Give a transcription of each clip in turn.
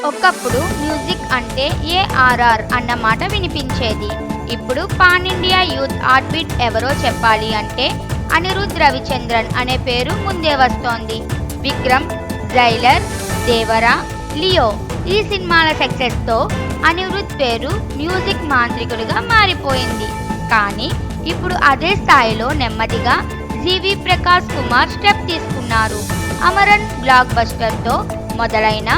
ఒకప్పుడు మ్యూజిక్ అంటే ఏఆర్ఆర్ అన్న మాట వినిపించేది. ఇప్పుడు pan India youth heart beat ఎవరో చెప్పాలి అంటే అనిరుద్ రవిచంద్రన్ అనే పేరు ముందే వస్తోంది. విక్రమ్, జైలర్, దేవరా, లియో ఈ సినిమాల సక్సెస్తో అనిరుద్ పేరు మ్యూజిక్ మాంత్రికుడిగా మారిపోయింది. కానీ ఇప్పుడు అదే స్థాయిలో నెమ్మదిగా జీవి ప్రకాష్ కుమార్ స్టెప్ తీసుకున్నారు. అమరన్ బ్లాక్ బస్టర్తో మొదలైన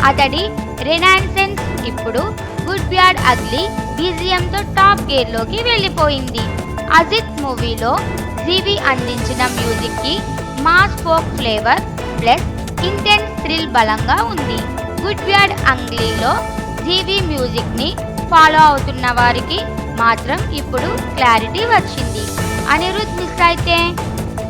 అతడి రెనాన్సెన్స్ ఇప్పుడు గుడ్ బ్యాడ్ అగ్లీ బీజిఎంతో టాప్ గేర్లోకి వెళ్ళిపోయింది. అజిత్ మూవీలో జీవి అందించిన మ్యూజిక్కి mass folk flavour plus intense thrill బలంగా ఉంది. గుడ్ బ్యాడ్ అంగ్లీలో జీవి మ్యూజిక్ని ఫాలో అవుతున్న వారికి మాత్రం ఇప్పుడు క్లారిటీ వచ్చింది. అనిరుద్ మిస్ అయితే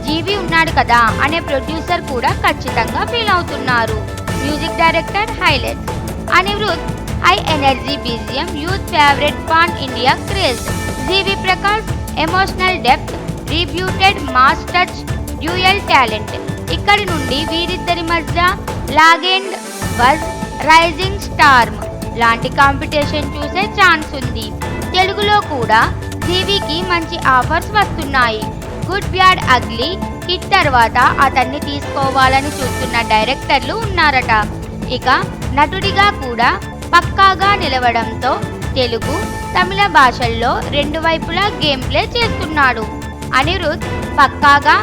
జీవి ఉన్నాడు కదా అనే ప్రొడ్యూసర్ కూడా ఖచ్చితంగా ఫీల్ అవుతున్నారు. Music director highlights Anirudh high energy BGM youth favourite pan India craze. GV Prakash emotional depth రీబ్యూటెడ్ మాస్ టచ్ డ్యూయల్ టాలెంట్. ఇక్కడి నుండి వీరిద్దరి మధ్య లాగెండ్ బజ్ రైజింగ్ స్టార్మ్ లాంటి కాంపిటీషన్ చూసే ఛాన్స్ ఉంది. తెలుగులో కూడా జీవికి మంచి ఆఫర్స్ వస్తున్నాయి. గుడ్ బ్యాడ్ అగ్లీ హిట్ తర్వాత అతన్ని తీసుకోవాలని చూస్తున్న డైరెక్టర్లు ఉన్నారట. ఇక నటుడిగా కూడా పక్కాగా నిలవడంతో తెలుగు, తమిళ భాషల్లో రెండు వైపులా గేమ్ ప్లే చేస్తున్నాడు. అనిరుద్ పక్కాగా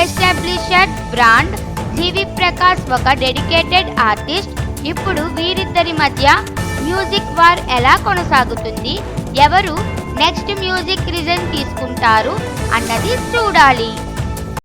ఎస్టాబ్లిష్డ్ బ్రాండ్, జీవి ప్రకాష్ ఒక డెడికేటెడ్ ఆర్టిస్ట్. ఇప్పుడు వీరిద్దరి మధ్య మ్యూజిక్ వార్ ఎలా కొనసాగుతుంది, ఎవరు నెక్స్ట్ మ్యూజిక్ రీజన్ తీసుకుంటారు అన్నది చూడాలి.